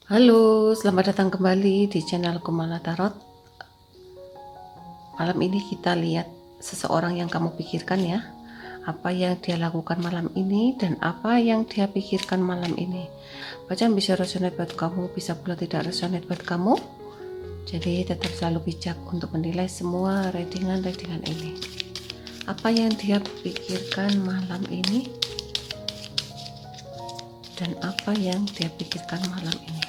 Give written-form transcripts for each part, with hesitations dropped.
Halo, selamat datang kembali di channel Kumala Tarot. Malam ini kita lihat seseorang yang kamu pikirkan ya. Apa yang dia lakukan malam ini dan apa yang dia pikirkan malam ini. Bacaan bisa resonate buat kamu, bisa pula tidak resonate buat kamu. Jadi tetap selalu bijak untuk menilai semua readingan-readingan ini. Apa yang dia pikirkan malam ini dan apa yang dia pikirkan malam ini.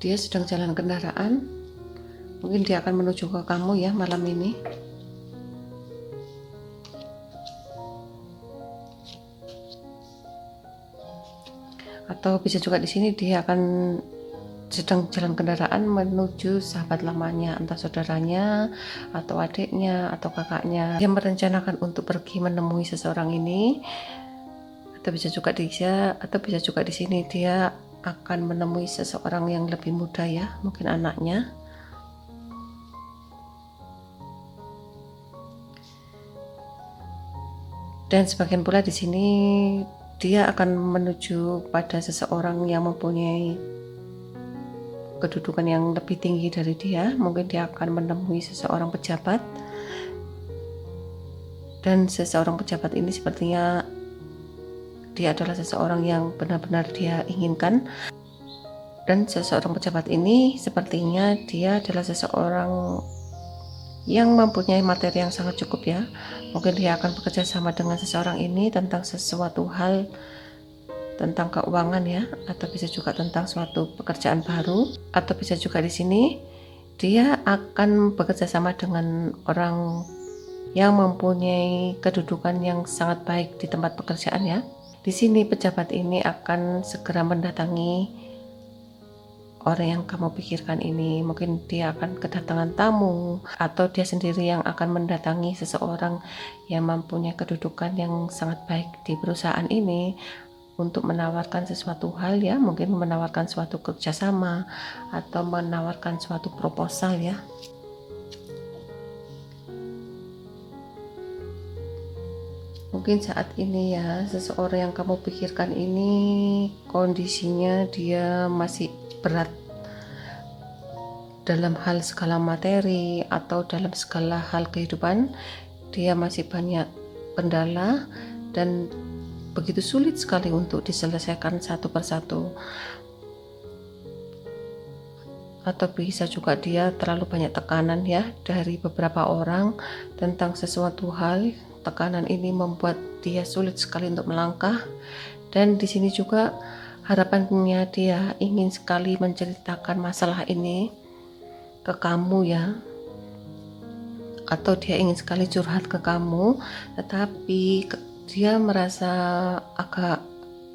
Dia sedang jalan kendaraan, mungkin dia akan menuju ke kamu ya malam ini. Atau bisa juga di sini dia akan sedang jalan kendaraan menuju sahabat lamanya, entah saudaranya atau adiknya atau kakaknya. Dia merencanakan untuk pergi menemui seseorang ini, atau bisa juga di sini dia akan menemui seseorang yang lebih muda ya, mungkin anaknya. Dan sebagian pula di sini dia akan menuju pada seseorang yang mempunyai kedudukan yang lebih tinggi dari dia. Mungkin dia akan menemui seseorang pejabat, dan seseorang pejabat ini sepertinya dia adalah seseorang yang benar-benar dia inginkan. Dan seseorang pejabat ini sepertinya dia adalah seseorang yang mempunyai materi yang sangat cukup ya. Mungkin dia akan bekerja sama dengan seseorang ini tentang sesuatu hal, tentang keuangan ya, atau bisa juga tentang suatu pekerjaan baru, atau bisa juga di sini dia akan bekerja sama dengan orang yang mempunyai kedudukan yang sangat baik di tempat pekerjaan ya. Di sini pejabat ini akan segera mendatangi orang yang kamu pikirkan ini. Mungkin dia akan kedatangan tamu, atau dia sendiri yang akan mendatangi seseorang yang mempunyai kedudukan yang sangat baik di perusahaan ini untuk menawarkan sesuatu hal ya, mungkin menawarkan suatu kerjasama atau menawarkan suatu proposal ya. Mungkin saat ini ya, seseorang yang kamu pikirkan ini kondisinya dia masih berat dalam hal skala materi atau dalam skala hal kehidupan. Dia masih banyak kendala dan begitu sulit sekali untuk diselesaikan satu persatu. Atau bisa juga dia terlalu banyak tekanan ya dari beberapa orang tentang sesuatu hal. Tekanan ini membuat dia sulit sekali untuk melangkah. Dan di sini juga harapannya dia ingin sekali menceritakan masalah ini ke kamu ya, atau dia ingin sekali curhat ke kamu, tetapi dia merasa agak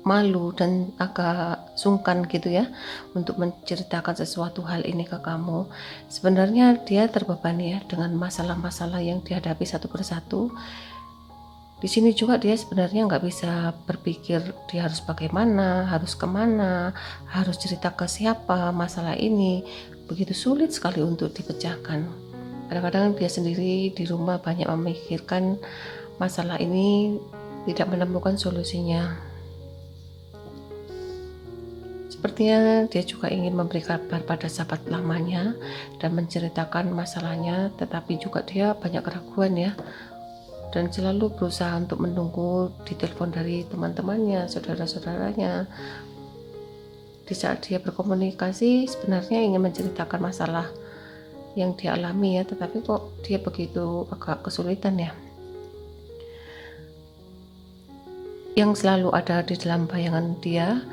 malu dan agak sungkan gitu ya untuk menceritakan sesuatu hal ini ke kamu. Sebenarnya dia terbebani ya dengan masalah-masalah yang dihadapi satu persatu. Di sini juga dia sebenarnya nggak bisa berpikir dia harus bagaimana, harus kemana, harus cerita ke siapa masalah ini. Begitu sulit sekali untuk dipecahkan. Kadang-kadang dia sendiri di rumah banyak memikirkan masalah ini, tidak menemukan solusinya. Sepertinya dia juga ingin memberi kabar pada sahabat lamanya dan menceritakan masalahnya, tetapi juga dia banyak keraguan ya, dan selalu berusaha untuk menunggu ditelepon dari teman-temannya, saudara-saudaranya. Di saat dia berkomunikasi sebenarnya ingin menceritakan masalah yang dia alami ya, tetapi kok dia begitu agak kesulitan ya. Yang selalu ada di dalam bayangan dia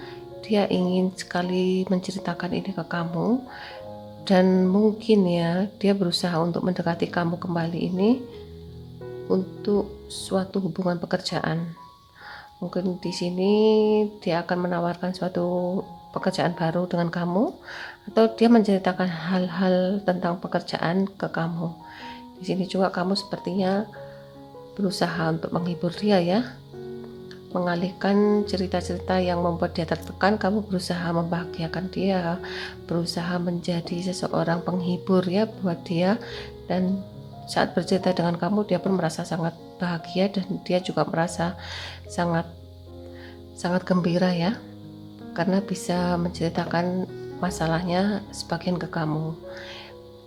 ingin sekali menceritakan ini ke kamu, dan mungkin ya dia berusaha untuk mendekati kamu kembali ini untuk suatu hubungan pekerjaan. Mungkin di sini dia akan menawarkan suatu pekerjaan baru dengan kamu, atau dia menceritakan hal-hal tentang pekerjaan ke kamu. Di sini juga kamu sepertinya berusaha untuk menghibur dia ya. mengalihkan cerita-cerita yang membuat dia tertekan. Kamu berusaha membahagiakan dia, berusaha menjadi seseorang penghibur ya buat dia, dan saat bercerita dengan kamu dia pun merasa sangat bahagia dan dia juga merasa sangat sangat gembira ya, karena bisa menceritakan masalahnya sebagian ke kamu.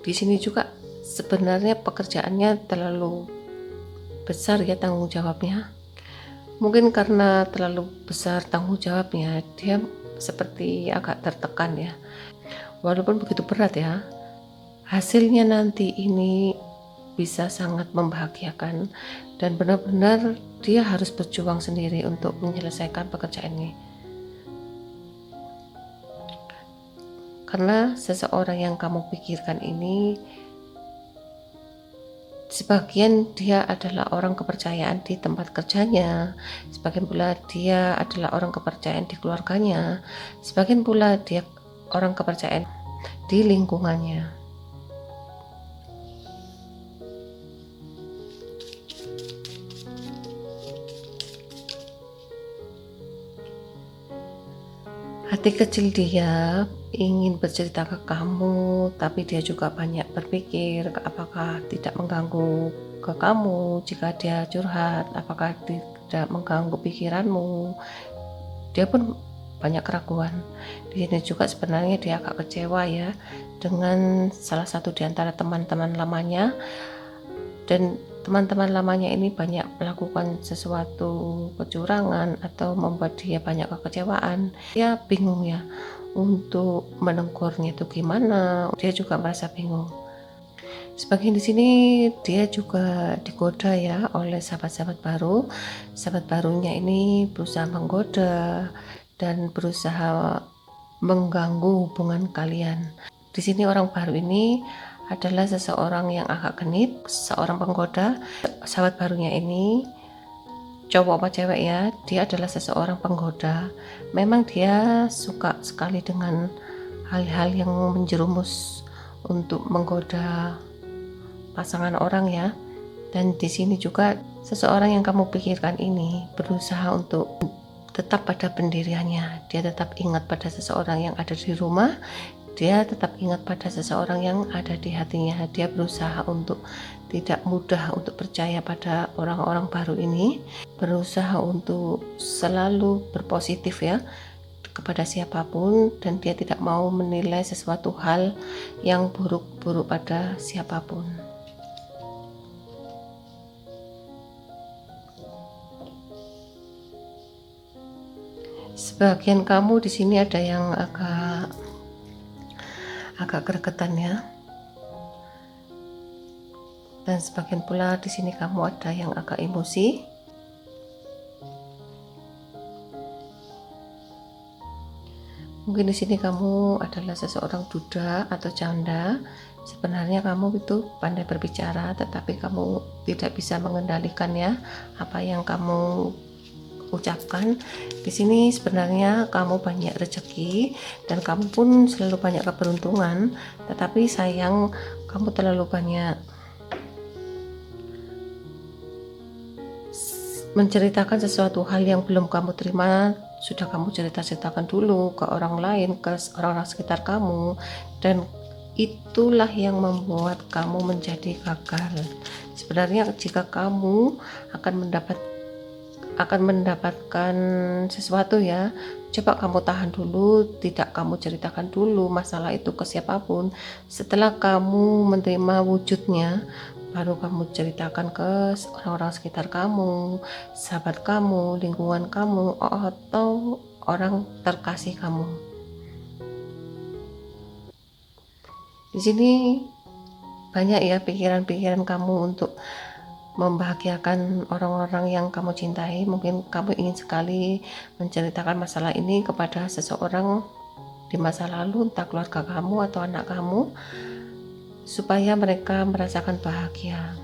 Di sini juga sebenarnya pekerjaannya terlalu besar ya tanggung jawabnya. Mungkin karena terlalu besar tanggung jawabnya, dia seperti agak tertekan ya. Walaupun begitu berat ya, hasilnya nanti ini bisa sangat membahagiakan dan benar-benar dia harus berjuang sendiri untuk menyelesaikan pekerjaan ini. Karena seseorang yang kamu pikirkan ini sebagian dia adalah orang kepercayaan di tempat kerjanya, sebagian pula dia adalah orang kepercayaan di keluarganya, sebagian pula dia orang kepercayaan di lingkungannya. Hati kecil dia ingin bercerita ke kamu, tapi dia juga banyak berpikir apakah tidak mengganggu ke kamu jika dia curhat, apakah tidak mengganggu pikiranmu. Dia pun banyak keraguan. Di sini juga sebenarnya dia agak kecewa ya dengan salah satu di antara teman-teman lamanya, dan teman-teman lamanya ini banyak melakukan sesuatu kecurangan atau membuat dia banyak kekecewaan. Dia bingung ya untuk menegurnya itu gimana. Dia juga merasa bingung. Sebagian di sini dia juga digoda ya oleh sahabat-sahabat baru. Sahabat barunya ini berusaha menggoda dan berusaha mengganggu hubungan kalian. Di sini orang baru ini adalah seseorang yang agak genit, seorang penggoda. Sahabat barunya ini cowok apa cewek ya, dia adalah seseorang penggoda. Memang dia suka sekali dengan hal-hal yang menjerumus untuk menggoda pasangan orang ya. Dan di sini juga seseorang yang kamu pikirkan ini berusaha untuk tetap pada pendiriannya. Dia tetap ingat pada seseorang yang ada di rumah. Dia tetap ingat pada seseorang yang ada di hatinya. Dia berusaha untuk tidak mudah untuk percaya pada orang-orang baru ini, berusaha untuk selalu berpositif ya kepada siapapun, dan dia tidak mau menilai sesuatu hal yang buruk-buruk pada siapapun. Sebagian kamu di sini ada yang agak gregetan ya, dan sebagian pula di sini kamu ada yang agak emosi. Mungkin di sini kamu adalah seseorang duda atau janda. Sebenarnya kamu itu pandai berbicara, tetapi kamu tidak bisa mengendalikan ya apa yang kamu ucapkan. Di sini sebenarnya kamu banyak rezeki dan kamu pun selalu banyak keberuntungan, tetapi sayang kamu terlalu banyak menceritakan sesuatu hal yang belum kamu terima. Sudah kamu ceritakan dulu ke orang lain, ke orang-orang sekitar kamu, dan itulah yang membuat kamu menjadi gagal. Sebenarnya jika kamu akan mendapatkan sesuatu ya, coba kamu tahan dulu, tidak kamu ceritakan dulu masalah itu ke siapapun. Setelah kamu menerima wujudnya, baru kamu ceritakan ke orang-orang sekitar kamu, sahabat kamu, lingkungan kamu, atau orang terkasih kamu. Di sini banyak ya pikiran-pikiran kamu untuk membahagiakan orang-orang yang kamu cintai. Mungkin kamu ingin sekali menceritakan masalah ini kepada seseorang di masa lalu, entah keluarga kamu atau anak kamu, supaya mereka merasakan bahagia.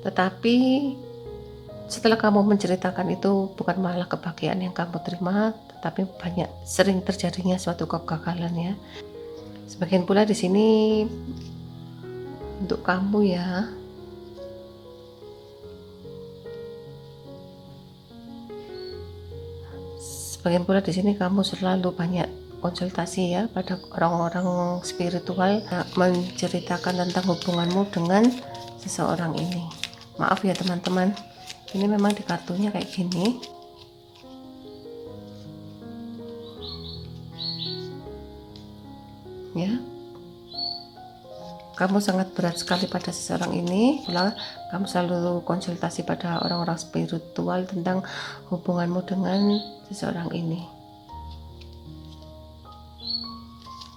Tetapi setelah kamu menceritakan itu, bukan malah kebahagiaan yang kamu terima, tetapi sering terjadinya suatu kegagalan ya. Sebagian pula di sini untuk kamu ya, Sebagian pula di sini kamu selalu banyak konsultasi ya pada orang-orang spiritual, menceritakan tentang hubunganmu dengan seseorang ini. Maaf ya teman-teman, ini memang di kartunya kayak gini. Ya, kamu sangat berat sekali pada seseorang ini. Pula kamu selalu konsultasi pada orang-orang spiritual tentang hubunganmu dengan seseorang ini.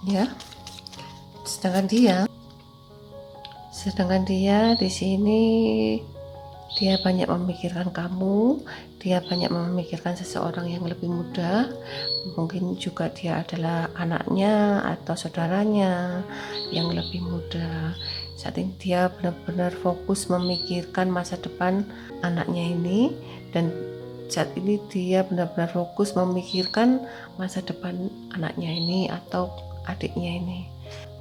Ya, sedangkan dia di sini dia banyak memikirkan kamu, dia banyak memikirkan seseorang yang lebih muda, mungkin juga dia adalah anaknya atau saudaranya yang lebih muda. Saat ini dia benar-benar fokus memikirkan masa depan anaknya ini, dan saat ini dia benar-benar fokus memikirkan masa depan anaknya ini atau adiknya ini.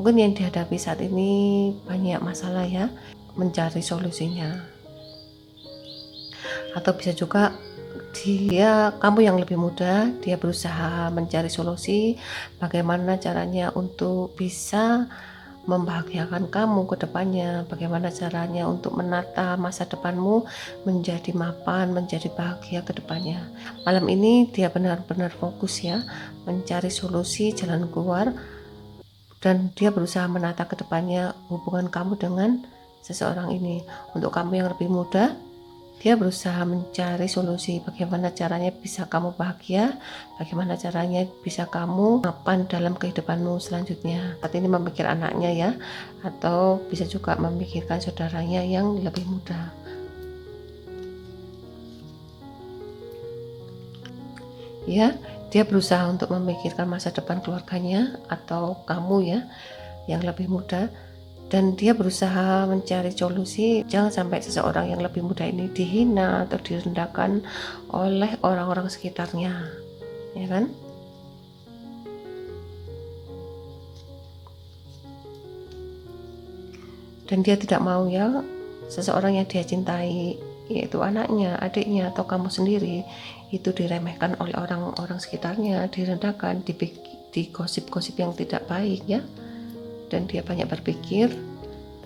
Mungkin yang dihadapi saat ini banyak masalah ya, mencari solusinya. Atau bisa juga kamu yang lebih muda, dia berusaha mencari solusi bagaimana caranya untuk bisa membahagiakan kamu ke depannya, bagaimana caranya untuk menata masa depanmu menjadi mapan, menjadi bahagia ke depannya. Malam ini dia benar-benar fokus ya, mencari solusi jalan keluar, dan dia berusaha menata ke depannya hubungan kamu dengan seseorang ini. Untuk kamu yang lebih muda, dia berusaha mencari solusi bagaimana caranya bisa kamu bahagia, bagaimana caranya bisa kamu mapan dalam kehidupanmu selanjutnya. Saat ini memikir anaknya ya, atau bisa juga memikirkan saudaranya yang lebih muda. Ya, dia berusaha untuk memikirkan masa depan keluarganya atau kamu ya yang lebih muda. Dan dia berusaha mencari solusi jangan sampai seseorang yang lebih muda ini dihina atau direndahkan oleh orang-orang sekitarnya, ya kan? Dan dia tidak mau ya seseorang yang dia cintai, yaitu anaknya, adiknya, atau kamu sendiri, itu diremehkan oleh orang-orang sekitarnya, direndahkan, di gosip-gosip yang tidak baik ya. Dan dia banyak berpikir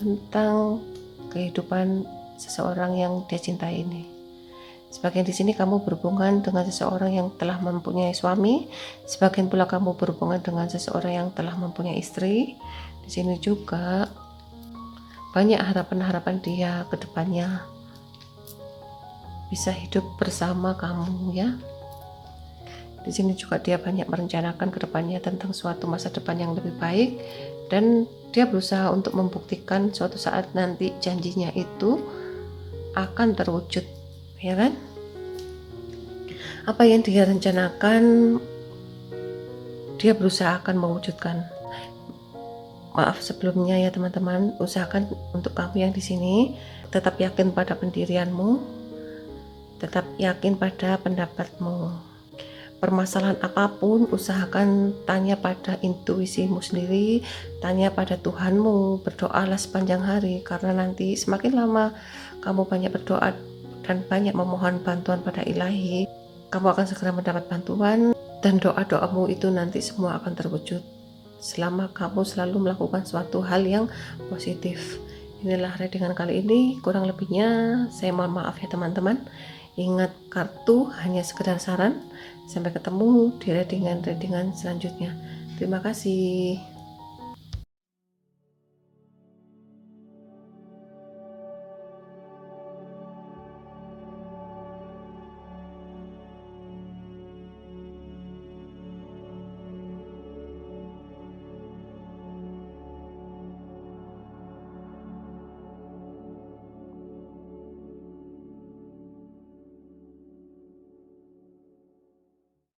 tentang kehidupan seseorang yang dia cintai ini. Sebagian di sini kamu berhubungan dengan seseorang yang telah mempunyai suami, sebagian pula kamu berhubungan dengan seseorang yang telah mempunyai istri. Di sini juga banyak harapan-harapan dia ke depannya bisa hidup bersama kamu ya. Di sini juga dia banyak merencanakan ke depannya tentang suatu masa depan yang lebih baik, dan dia berusaha untuk membuktikan suatu saat nanti janjinya itu akan terwujud, ya kan? Apa yang dia rencanakan, dia berusaha akan mewujudkan. Maaf sebelumnya ya teman-teman, usahakan untuk kamu yang di sini tetap yakin pada pendirianmu, tetap yakin pada pendapatmu. Permasalahan apapun, usahakan tanya pada intuisimu sendiri, tanya pada Tuhanmu, berdoalah sepanjang hari, karena nanti semakin lama kamu banyak berdoa dan banyak memohon bantuan pada Ilahi, kamu akan segera mendapat bantuan, dan doa-doamu itu nanti semua akan terwujud selama kamu selalu melakukan suatu hal yang positif. Inilah readingan kali ini, kurang lebihnya saya mohon maaf ya teman-teman. Ingat, kartu hanya sekedar saran. Sampai ketemu di readingan-readingan selanjutnya. Terima kasih.